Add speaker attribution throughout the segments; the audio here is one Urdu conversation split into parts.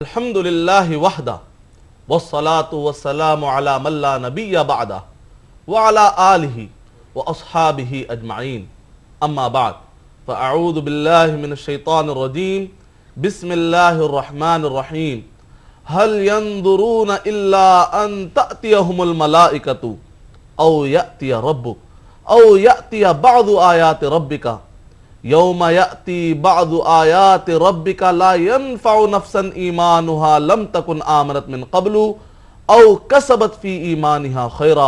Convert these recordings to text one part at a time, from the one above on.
Speaker 1: الحمد للہ وحدہ والصلاة والسلام علی من لا نبی بعدہ وعلی آلہ واصحابہ اجمعین اما بعد فاعوذ باللہ من الشیطان الرجیم بسم اللہ الرحمن الرحیم هل ينظرون الا ان تأتیہم الملائکۃ او یأتی ربک او یأتی بعض آیات ربک یوم یأتی بعض آیات ربک لا ينفع نفسا ایمانها لم تکن آمنت من قبل او کسبت فی ایمانها خیرا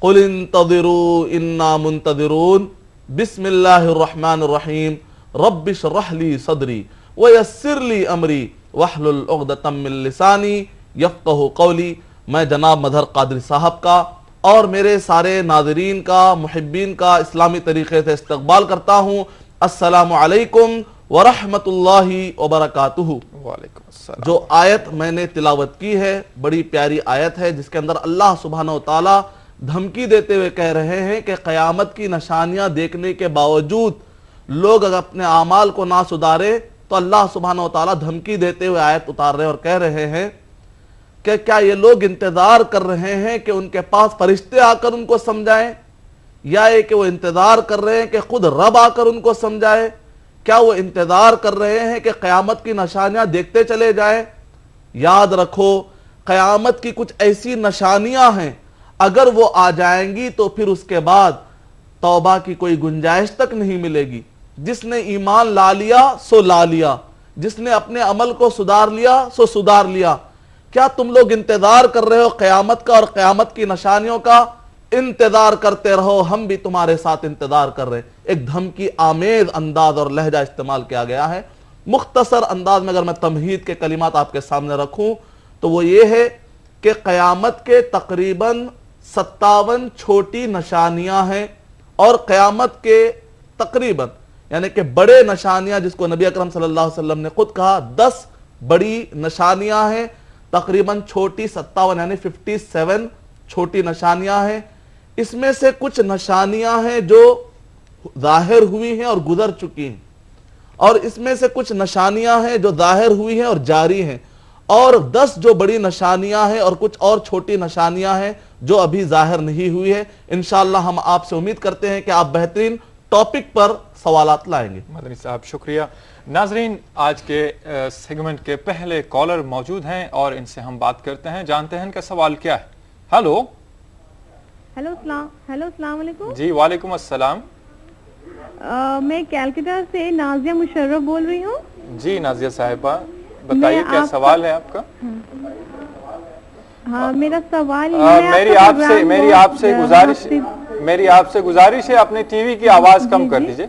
Speaker 1: قل انتظروا انا منتظرون بسم اللہ الرحمن الرحیم رب اشرح لی صدری ویسر لی امری واحلل عقدۃ من لسانی یفقہوا قولی۔ میں جناب مظہر قادری صاحب کا اور میرے سارے ناظرین کا محبین کا اسلامی طریقے سے استقبال کرتا ہوں۔ السلام علیکم ورحمۃ اللہ وبرکاتہ۔
Speaker 2: وعلیکم السلام۔
Speaker 1: جو آیت میں نے تلاوت کی ہے بڑی پیاری آیت ہے، جس کے اندر اللہ سبحانہ وتعالی دھمکی دیتے ہوئے کہہ رہے ہیں کہ قیامت کی نشانیاں دیکھنے کے باوجود لوگ اگر اپنے اعمال کو نہ سدھارے تو اللہ سبحانہ وتعالی دھمکی دیتے ہوئے آیت اتار رہے ہیں اور کہہ رہے ہیں کہ کیا یہ لوگ انتظار کر رہے ہیں کہ ان کے پاس فرشتے آ کر ان کو سمجھائیں، یا یہ کہ وہ انتظار کر رہے ہیں کہ خود رب آ کر ان کو سمجھائے؟ کیا وہ انتظار کر رہے ہیں کہ قیامت کی نشانیاں دیکھتے چلے جائیں؟ یاد رکھو، قیامت کی کچھ ایسی نشانیاں ہیں اگر وہ آ جائیں گی تو پھر اس کے بعد توبہ کی کوئی گنجائش تک نہیں ملے گی۔ جس نے ایمان لا لیا سو لا لیا، جس نے اپنے عمل کو سدھار لیا سو سدھار لیا۔ کیا تم لوگ انتظار کر رہے ہو قیامت کا اور قیامت کی نشانیوں کا؟ انتظار کرتے رہو، ہم بھی تمہارے ساتھ انتظار کر رہے ہیں۔ ایک دھمکی آمیز انداز اور لہجہ استعمال کیا گیا ہے۔ مختصر انداز میں اگر میں تمہید کے کلمات آپ کے سامنے رکھوں تو وہ یہ ہے کہ قیامت کے تقریباً 57 چھوٹی نشانیاں ہیں، اور قیامت کے تقریباً یعنی کہ بڑے نشانیاں جس کو نبی اکرم صلی اللہ علیہ وسلم نے خود کہا 10 بڑی نشانیاں ہیں، تقریباً چھوٹی 57 یعنی 57 چھوٹی نشانیاں ہیں۔ اس میں سے کچھ نشانیاں ہیں جو ظاہر ہوئی ہیں اور گزر چکی ہیں، اور اس میں سے کچھ نشانیاں ہیں جو ظاہر ہوئی ہیں اور جاری ہیں، اور 10 جو بڑی نشانیاں ہیں اور کچھ اور چھوٹی نشانیاں ہیں جو ابھی ظاہر نہیں ہوئی ہے۔ انشاءاللہ ہم آپ سے امید کرتے ہیں کہ آپ بہترین ٹاپک پر سوالات لائیں گے۔
Speaker 2: مدنی صاحب شکریہ۔ ناظرین، آج کے سیگمنٹ کے پہلے کالر موجود ہیں اور ان سے ہم بات کرتے ہیں، جانتے ہیں ان کا سوال کیا ہے۔ ہلو
Speaker 3: السلام علیکم۔
Speaker 2: جی وعلیکم السلام۔
Speaker 3: میں کیلکٹا سے نازیہ مشرف بول رہی ہوں۔
Speaker 2: جی نازیہ صاحبہ، بتائیے کیا سوال ہے آپ کا؟
Speaker 3: ہاں، میرا سوال یہ ہے،
Speaker 2: میری آپ سے گزارش ہے اپنے ٹی وی کی آواز کم کر دیجئے۔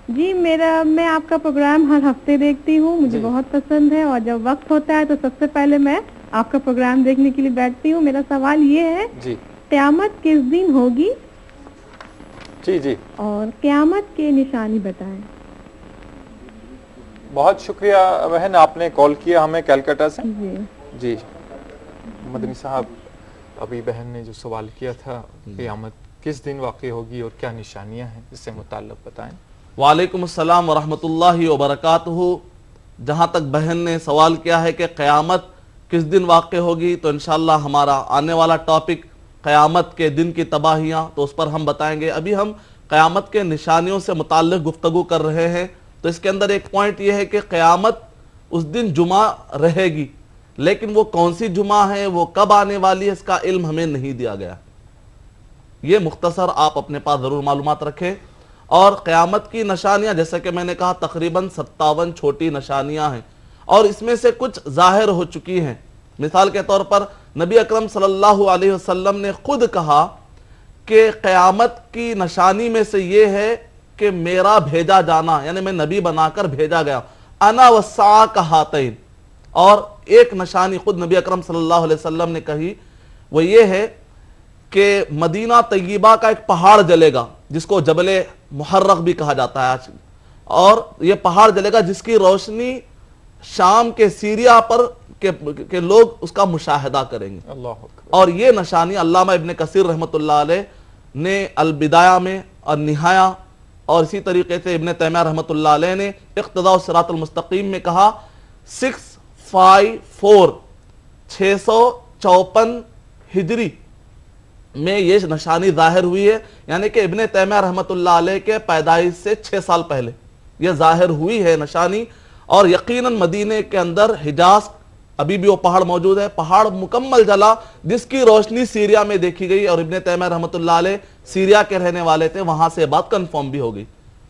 Speaker 3: جی میں آپ کا پروگرام ہر ہفتے دیکھتی ہوں، مجھے بہت پسند ہے، اور جب وقت ہوتا ہے تو سب سے پہلے میں آپ کا پروگرام دیکھنے کے لیے بیٹھتی ہوں۔ میرا سوال یہ ہے، قیامت کس دن ہوگی؟
Speaker 2: جی
Speaker 3: اور قیامت کے نشانی بتائیں۔
Speaker 2: بہت شکریہ بہن، آپ نے کال کیا ہمیں کیلکٹا سے۔ جی مدنی صاحب، ابھی بہن نے جو سوال کیا تھا قیامت کس دن واقع ہوگی اور کیا نشانیاں ہیں، اس سے متعلق بتائیں۔
Speaker 1: وعلیکم السلام ورحمۃ اللہ وبرکاتہ۔ جہاں تک بہن نے سوال کیا ہے کہ قیامت کس دن واقع ہوگی، تو انشاءاللہ ہمارا آنے والا ٹاپک قیامت کے دن کی تباہیاں، تو اس پر ہم بتائیں گے۔ ابھی ہم قیامت کے نشانیوں سے متعلق گفتگو کر رہے ہیں، تو اس کے اندر ایک پوائنٹ یہ ہے کہ قیامت اس دن جمعہ رہے گی، لیکن وہ کون سی جمعہ ہے، وہ کب آنے والی ہے، اس کا علم ہمیں نہیں دیا گیا۔ یہ مختصر آپ اپنے پاس ضرور معلومات رکھیں۔ اور قیامت کی نشانیاں جیسا کہ میں نے کہا تقریباً 57 چھوٹی نشانیاں ہیں، اور اس میں سے کچھ ظاہر ہو چکی ہیں۔ مثال کے طور پر نبی اکرم صلی اللہ علیہ وسلم نے خود کہا کہ قیامت کی نشانی میں سے یہ ہے کہ میرا بھیجا جانا، یعنی میں نبی بنا کر بھیجا گیا، انا والساعہ کہاتین۔ اور ایک نشانی خود نبی اکرم صلی اللہ علیہ وسلم نے کہی، وہ یہ ہے کہ مدینہ طیبہ کا ایک پہاڑ جلے گا جس کو جبل محرق بھی کہا جاتا ہے آج، اور یہ پہاڑ جلے گا جس کی روشنی شام کے سیریا پر کہ لوگ اس کا مشاہدہ کریں گے۔
Speaker 2: اللہ اکبر۔
Speaker 1: اور یہ نشانی علامہ ابن کثیر رحمۃ اللہ علیہ نے البدایہ میں اور نہایہ اور اسی طریقے سے ابن تیمیہ رحمۃ اللہ علیہ نے اقتداء الصراط المستقیم میں کہا 654 ہجری میں یہ نشانی ظاہر ہوئی ہے، یعنی کہ ابن تیمیہ رحمۃ اللہ علیہ کے پیدائش سے 6 سال پہلے یہ ظاہر ہوئی ہے نشانی. اور یقیناً مدینے کے اندر حجاز ابھی بھی وہ پہاڑ موجود ہے، پہاڑ مکمل جلا جس کی روشنی سیریا میں دیکھی گئی، اور ابن تیمیہ رحمۃ اللہ علیہ سیریا کے رہنے والے تھے، وہاں سے بات کنفرم بھی ہو گئی.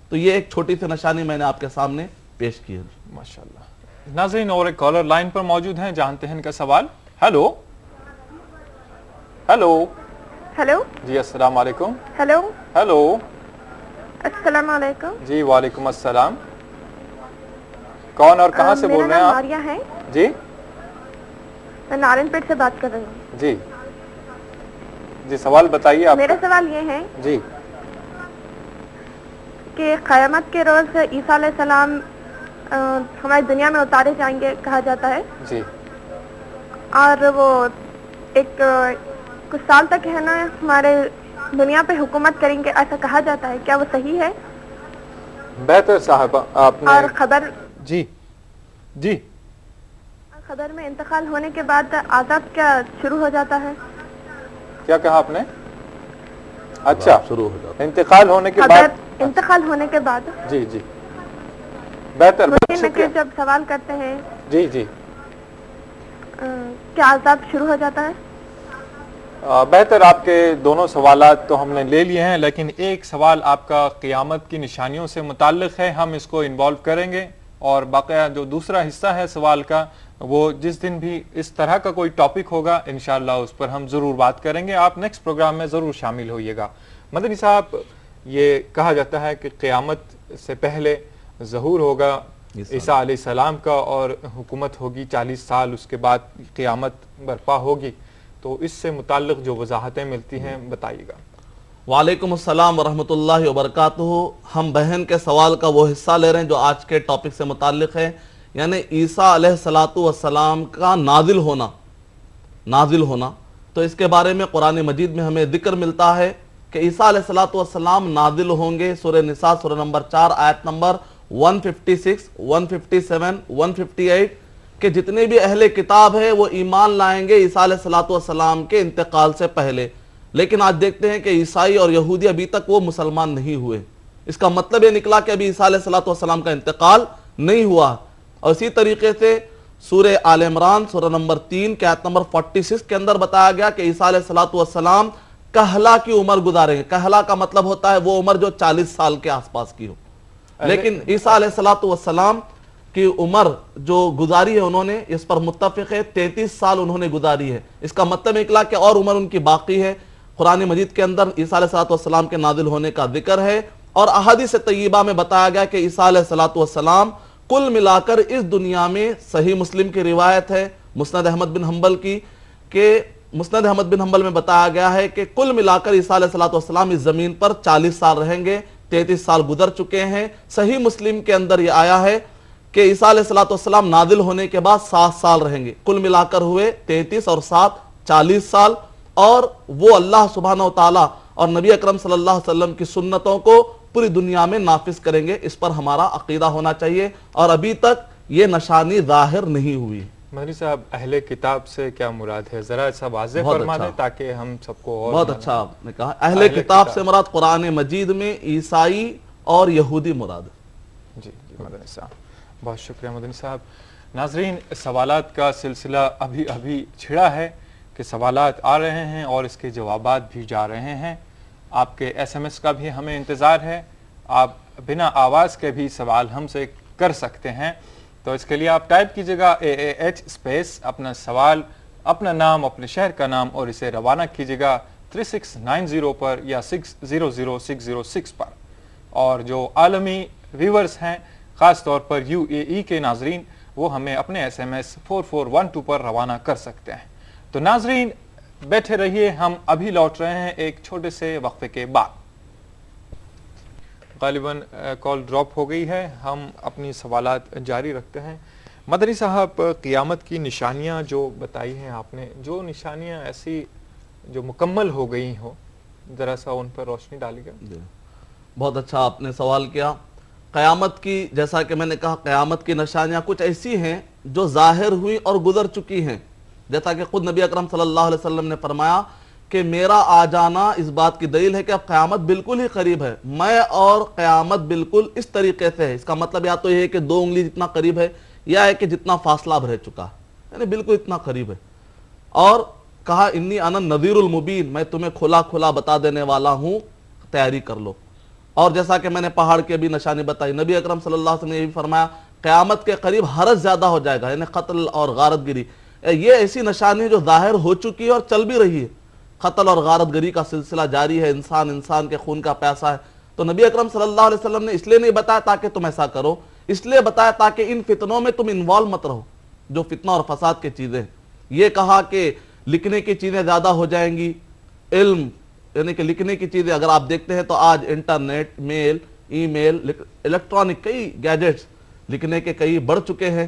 Speaker 1: تو یہ ایک چھوٹی سی نشانی میں نے آپ کے سامنے پیش کی ہے.
Speaker 2: ماشاءاللہ. ناظرین اور ایک کالر لائن پر موجود ہیں، جانتے ہیں ان کا سوال. ہیلو ہیلو
Speaker 3: ہیلو
Speaker 2: جی السلام علیکم.
Speaker 3: ہیلو
Speaker 2: ہیلو
Speaker 3: السلام علیکم.
Speaker 2: جی وعلیکم السلام. کون اور کہاں سے بول رہے ہیں آپ؟
Speaker 3: ماریا ہے
Speaker 2: جی
Speaker 3: میں نارائن پیٹ سے بات کر رہی ہوں.
Speaker 2: جی جی سوال بتائیے آپ.
Speaker 3: میرا سوال یہ ہے
Speaker 2: جی
Speaker 3: کہ قیامت کے روز عیسیٰ علیہ السلام ہماری دنیا میں اتارے جائیں گے کہا جاتا ہے،
Speaker 2: جی
Speaker 3: اور وہ ایک کچھ سال تک ہے نا ہمارے دنیا پہ حکومت کریں گے ایسا کہا جاتا ہے، کیا وہ صحیح ہے؟
Speaker 2: بہتر صاحبہ آپ نے.
Speaker 3: اور خبر
Speaker 2: جی جی
Speaker 3: خبر میں انتقال ہونے کے بعد عذاب کیا شروع ہو جاتا ہے؟
Speaker 2: کیا کہا آپ نے؟ اچھا
Speaker 1: شروع ہو جاتا
Speaker 2: انتقال ہونے کے
Speaker 3: خبر
Speaker 2: بعد.
Speaker 3: انتقال ہونے کے بعد
Speaker 2: جی جی بہتر
Speaker 3: مدین نکیر جب سوال کرتے ہیں
Speaker 2: جی جی
Speaker 3: کیا عذاب شروع ہو جاتا ہے؟
Speaker 2: بہتر. آپ کے دونوں سوالات تو ہم نے لے لیے ہیں، لیکن ایک سوال آپ کا قیامت کی نشانیوں سے متعلق ہے، ہم اس کو انوالو کریں گے، اور باقی جو دوسرا حصہ ہے سوال کا وہ جس دن بھی اس طرح کا کوئی ٹاپک ہوگا انشاءاللہ اس پر ہم ضرور بات کریں گے. آپ نیکسٹ پروگرام میں ضرور شامل ہوئیے گا. مدنی صاحب یہ کہا جاتا ہے کہ قیامت سے پہلے ظہور ہوگا عیسیٰ علیہ السلام کا، اور حکومت ہوگی 40 سال، اس کے بعد قیامت برپا ہوگی. تو اس سے متعلق جو وضاحتیں ملتی ہیں بتائیے گا.
Speaker 1: وعلیکم السلام ورحمۃ اللہ وبرکاتہ. ہم بہن کے سوال کا وہ حصہ لے رہے ہیں جو آج کے ٹاپک سے متعلق ہے، یعنی عیسیٰ علیہ السلام کا نازل ہونا. تو اس کے بارے میں قرآن مجید میں ہمیں ذکر ملتا ہے کہ عیسیٰ علیہ السلام نازل ہوں گے. سورہ نساء سورہ نمبر 4 آیت نمبر 156 157 158 کہ جتنے بھی اہل کتاب ہے وہ ایمان لائیں گے عیسیٰ علیہ السلام کے انتقال سے پہلے. لیکن آج دیکھتے ہیں کہ عیسائی اور یہودی ابھی تک وہ مسلمان نہیں ہوئے. اس کا مطلب یہ نکلا کہ ابھی عیسیٰ علیہ السلام کا انتقال نہیں ہوا. اور اسی طریقے سے سورہ آل عمران سورہ نمبر 3 کے آیت نمبر 46 کے اندر بتایا گیا کہ عیسیٰ علیہ السلام کہلا کی عمر گزاریں گے. کہلا کا مطلب ہوتا ہے وہ عمر جو 40 سال کے آس پاس کی ہو. لیکن عیسیٰ علیہ السلام کی عمر جو گزاری ہے انہوں نے اس پر متفق ہے 33 سال انہوں نے گزاری ہے. اس کا مطلب نکلا کہ اور عمر ان کی باقی ہے. قرآن مجید کے اندر عیسیٰ علیہ السلام کے نازل ہونے کا ذکر ہے، اور احادیث طیبہ میں بتایا گیا کہ عیسیٰ علیہ السلام کل ملا کر اس دنیا میں، صحیح مسلم کی روایت ہے مسند احمد بن حنبل کی، کہ مسند احمد بن حنبل میں بتایا گیا ہے کہ کل ملا کر عیسیٰ علیہ السلام اس زمین پر 40 سال رہیں گے. 33 سال گزر چکے ہیں. صحیح مسلم کے اندر یہ آیا ہے کہ عیسیٰ علیہ السلام نازل ہونے کے بعد 7 سال رہیں گے. کل ملا کر ہوئے 33 اور 7 40 سال. اور وہ اللہ سبحانہ و تعالیٰ اور نبی اکرم صلی اللہ علیہ وسلم کی سنتوں کو پوری دنیا میں نافذ کریں گے. اس پر ہمارا عقیدہ ہونا چاہیے، اور ابھی تک یہ نشانی ظاہر نہیں ہوئی.
Speaker 2: مدنی صاحب اہل کتاب سے کیا مراد ہے؟ ذرا ایسا واضح فرما دیں تاکہ ہم سب کو اور.
Speaker 1: بہت اچھا آپ نے کہا. اہل کتاب سے مراد قرآن مجید میں عیسائی اور یہودی مراد.
Speaker 2: جی مدنی صاحب بہت شکریہ مدنی صاحب. ناظرین سوالات کا سلسلہ ابھی چھڑا ہے کہ سوالات آ رہے ہیں اور اس کے جوابات بھی جا رہے ہیں. آپ کے ایس ایم ایس کا بھی ہمیں انتظار ہے. آپ بنا آواز کے بھی سوال ہم سے کر سکتے ہیں. تو اس کے لیے آپ ٹائپ کیجئے گا AAH اسپیس اپنا سوال، اپنا نام، اپنے شہر کا نام، اور اسے روانہ کیجئے گا 3690 پر یا 600606 پر. اور جو عالمی ویورز ہیں خاص طور پر UAE کے ناظرین وہ ہمیں اپنے SMS 4412 پر روانہ کر سکتے ہیں. تو ناظرین بیٹھے رہیے، ہم ابھی لوٹ رہے ہیں ایک چھوٹے سے وقفے کے بعد. غالباً کال ڈراپ ہو گئی ہے، ہم اپنی سوالات جاری رکھتے ہیں. مدنی صاحب قیامت کی نشانیاں جو بتائی ہیں آپ نے، جو نشانیاں ایسی جو مکمل ہو گئی ہو ذرا سا ان پر روشنی ڈالی گا.
Speaker 1: بہت اچھا آپ نے سوال کیا. قیامت کی، جیسا کہ میں نے کہا، قیامت کی نشانیاں کچھ ایسی ہیں جو ظاہر ہوئی اور گزر چکی ہیں. جیسا کہ خود نبی اکرم صلی اللہ علیہ وسلم نے فرمایا کہ میرا آ جانا اس بات کی دلیل ہے کہ اب قیامت بالکل ہی قریب ہے. میں اور قیامت بالکل اس طریقے سے ہے. اس کا مطلب یا تو یہ ہے کہ 2 انگلی جتنا قریب ہے، یا ہے کہ جتنا فاصلہ اب رہ چکا ہے، یعنی بالکل اتنا قریب ہے. اور کہا انی انا النذیر المبین، میں تمہیں کھلا کھلا بتا دینے والا ہوں، تیاری کر لو. اور جیسا کہ میں نے پہاڑ کی بھی نشانی بتائی، نبی اکرم صلی اللہ علیہ وسلم نے یہ بھی فرمایا قیامت کے قریب حرج زیادہ ہو جائے گا، یعنی قتل اور غارت گری. یہ ایسی نشانی جو ظاہر ہو چکی ہے اور چل بھی رہی ہے. قتل اور غارت گری کا سلسلہ جاری ہے، انسان کے خون کا پیاسا ہے. تو نبی اکرم صلی اللہ علیہ وسلم نے اس لیے نہیں بتایا تاکہ تم ایسا کرو، اس لیے بتایا تاکہ ان فتنوں میں تم انوالو مت رہو جو فتنہ اور فساد کی چیزیں ہیں. یہ کہا کہ لکھنے کی چیزیں زیادہ ہو جائیں گی، علم یعنی کہ لکھنے کی چیزیں اگر آپ دیکھتے ہیں تو آج انٹرنیٹ، میل، ای میل، الیکٹرانک کئی گیجٹس لکھنے کے کئی بڑھ چکے ہیں.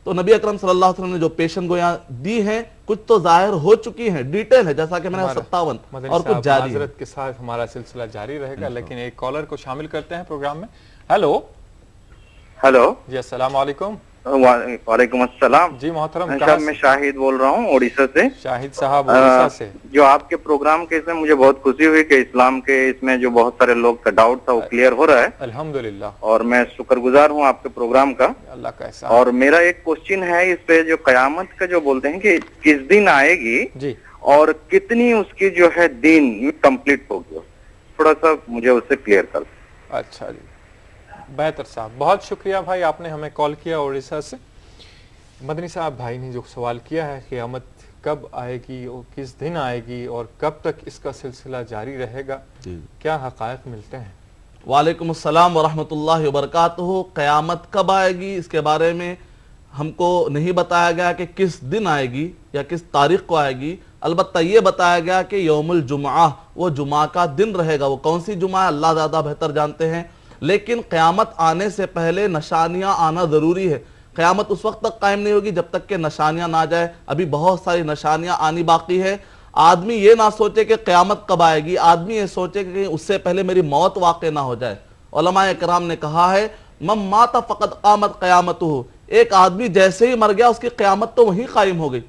Speaker 1: تو نبی اکرم صلی اللہ علیہ وسلم نے جو پیشن گویاں دی ہیں کچھ تو ظاہر ہو چکی ہیں، ڈیٹیل ہے، جیسا کہ میں نے 57 اور کچھ جاری ہے.
Speaker 2: معذرت کے ساتھ ہمارا سلسلہ جاری رہے گا، لیکن ایک کالر کو شامل کرتے ہیں پروگرام میں. ہیلو جی، السلام علیکم.
Speaker 4: وعلیکم السلام
Speaker 2: جی محترم،
Speaker 4: صاحب میں شاہد بول رہا ہوں اڑیسہ سے.
Speaker 2: شاہد صاحب اڑیسہ سے.
Speaker 4: جو آپ کے پروگرام کے اس میں مجھے بہت خوشی ہوئی کہ اسلام کے اس میں جو بہت سارے لوگ کا ڈاؤٹ تھا وہ کلیئر ہو رہا ہے
Speaker 2: الحمدللہ،
Speaker 4: اور میں شکر گزار ہوں آپ کے پروگرام کا.
Speaker 2: اللہ کا احسان.
Speaker 4: اور میرا ایک کوسچن ہے اس پہ، جو قیامت کا جو بولتے ہیں کہ کس دن آئے گی
Speaker 2: جی،
Speaker 4: اور کتنی اس کی جو ہے دن کمپلیٹ ہوگی، تھوڑا سا مجھے اس سے کلیئر کر.
Speaker 2: اچھا جی، بہتر صاحب، بہت شکریہ بھائی، آپ نے ہمیں کال کیا اڑیسہ سے. مدنی صاحب بھائی نے جو سوال کیا ہے قیامت کب آئے گی اور کس دن آئے گی اور کب تک اس کا سلسلہ جاری رہے گا، کیا حقائق ملتے ہیں؟
Speaker 1: وعلیکم السلام ورحمۃ اللہ وبرکاتہ. قیامت کب آئے گی اس کے بارے میں ہم کو نہیں بتایا گیا کہ کس دن آئے گی یا کس تاریخ کو آئے گی. البتہ یہ بتایا گیا کہ یوم الجمعہ، وہ جمعہ کا دن رہے گا. وہ کون سی جمعہ ہے اللہ زیادہ بہتر جانتے ہیں، لیکن قیامت آنے سے پہلے نشانیاں آنا ضروری ہے. قیامت اس وقت تک قائم نہیں ہوگی جب تک کہ نشانیاں نہ جائے. ابھی بہت ساری نشانیاں آنی باقی ہے. آدمی یہ نہ سوچے کہ قیامت کب آئے گی، آدمی یہ سوچے کہ اس سے پہلے میری موت واقع نہ ہو جائے. علماء کرام نے کہا ہے من مات فقد قامت قیامتہ، ایک آدمی جیسے ہی مر گیا اس کی قیامت تو وہیں قائم ہو گئی.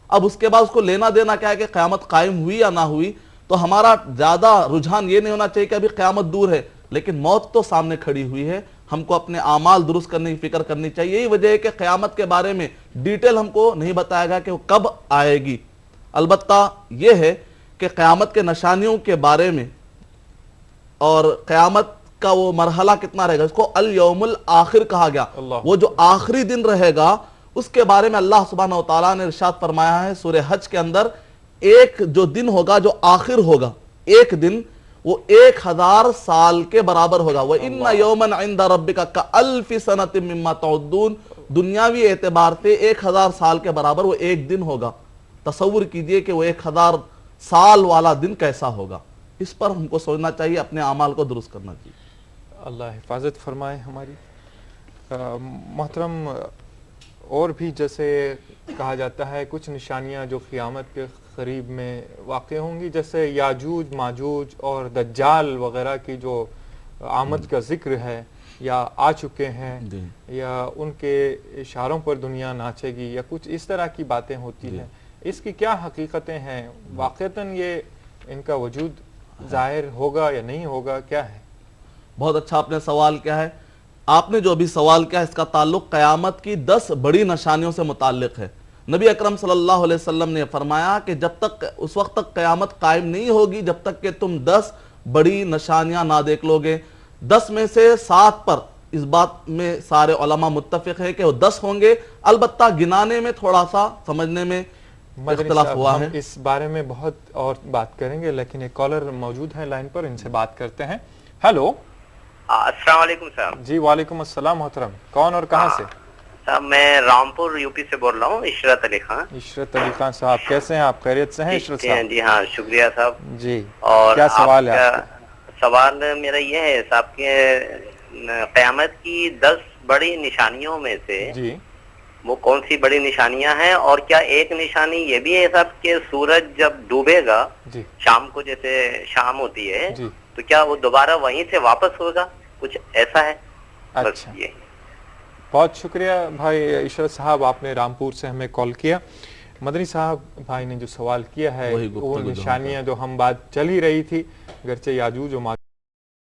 Speaker 1: اب اس کے بعد اس کو لینا دینا کیا ہے کہ قیامت قائم ہوئی یا نہ ہوئی. تو ہمارا زیادہ رجحان یہ نہیں ہونا چاہیے کہ ابھی قیامت دور ہے، لیکن موت تو سامنے کھڑی ہوئی ہے. ہم کو اپنے اعمال درست کرنے کی فکر کرنی چاہیے. یہی وجہ ہے کہ قیامت کے بارے میں ڈیٹیل ہم کو نہیں بتایا گیا کہ وہ کب آئے گی. البتہ یہ ہے کہ قیامت کے نشانیوں کے بارے میں اور قیامت کا وہ مرحلہ کتنا رہے گا، اس کو الیوم الاخر کہا گیا. وہ جو آخری دن رہے گا اس کے بارے میں اللہ سبحانہ و تعالیٰ نے ارشاد فرمایا ہے سورہ حج کے اندر، ایک جو دن ہوگا جو آخر ہوگا، ایک دن وہ 1000 سال کے برابر ہوگا. وَإِنَّ يَوْمًا عِنْدَ رَبِّكَ كَأَلْفِ سَنَةٍ مِّمَّا تَعُدُّونَ، دنیاوی اعتبار سے 1000 سال کے برابر وہ ایک دن ہوگا. تصور کیجئے کہ وہ 1000 سال والا دن کیسا ہوگا. اس پر ہم کو سوچنا چاہیے، اپنے اعمال کو درست کرنا چاہیے.
Speaker 2: اللہ حفاظت فرمائے ہماری. محترم، اور بھی جیسے کہا جاتا ہے کچھ نشانیاں جو قیامت کے قریب میں واقع ہوں گی، جیسے یاجوج ماجوج اور دجال وغیرہ کی جو آمد کا ذکر ہے یا آ چکے ہیں، یا ان کے اشاروں پر دنیا ناچے گی، یا کچھ اس طرح کی باتیں ہوتی ہیں. اس کی کیا حقیقتیں ہیں؟ واقعتاً یہ ان کا وجود ظاہر ہوگا یا نہیں ہوگا، کیا ہے؟
Speaker 1: بہت اچھا آپ نے سوال کیا ہے. آپ نے جو ابھی سوال کیا اس کا تعلق قیامت کی 10 بڑی نشانیوں سے متعلق ہے. نبی اکرم صلی اللہ علیہ وسلم نے فرمایا کہ جب تک اس وقت تک قیامت قائم نہیں ہوگی جب تک کہ تم 10 بڑی نشانیاں نہ دیکھ لو گے. 10 میں سے 7 پر اس بات میں سارے علماء متفق ہیں کہ وہ 10 ہوں گے. البتہ گنانے میں تھوڑا سا سمجھنے میں اختلاف ہوا ہے.
Speaker 2: اس بارے میں بہت اور بات کریں گے، لیکن ایک کالر موجود ہے لائن پر، ان سے بات کرتے ہیں. ہیلو،
Speaker 5: السلام علیکم صاحب.
Speaker 2: جی وعلیکم السلام محترم، کون اور کہاں سے؟
Speaker 5: صاحب میں رامپور یو پی سے بول رہا ہوں، عشرت علی خان.
Speaker 2: عشرت علی خان صاحب، کیسے ہیں آپ؟ خیریت سے ہیں عشرت صاحب؟
Speaker 5: جی ہاں، شکریہ صاحب.
Speaker 2: جی،
Speaker 5: اور
Speaker 2: کیا سوال ہے آپ کا؟
Speaker 5: سوال میرا یہ ہے صاحب کہ قیامت کی 10 بڑی نشانیوں میں سے
Speaker 2: جی
Speaker 5: وہ کون سی بڑی نشانیاں ہیں، اور کیا ایک نشانی یہ بھی ہے صاحب کہ سورج جب ڈوبے گا
Speaker 2: جی
Speaker 5: شام کو، جیسے شام ہوتی ہے
Speaker 2: جی
Speaker 5: تو کیا وہ دوبارہ وہیں سے واپس ہوگا؟ کچھ ایسا ہے؟ بس
Speaker 2: اچھا،
Speaker 5: یہ
Speaker 2: بہت شکریہ بھائی عشرت صاحب، آپ نے رامپور سے ہمیں کال کیا۔ مدنی صاحب بھائی نے جو سوال کیا ہے
Speaker 1: وہی
Speaker 2: وہ
Speaker 1: گفتگو جو ہم
Speaker 2: نشانیاں جو ہم بات چل ہی رہی تھی، گرچہ یاجوج و ماجوج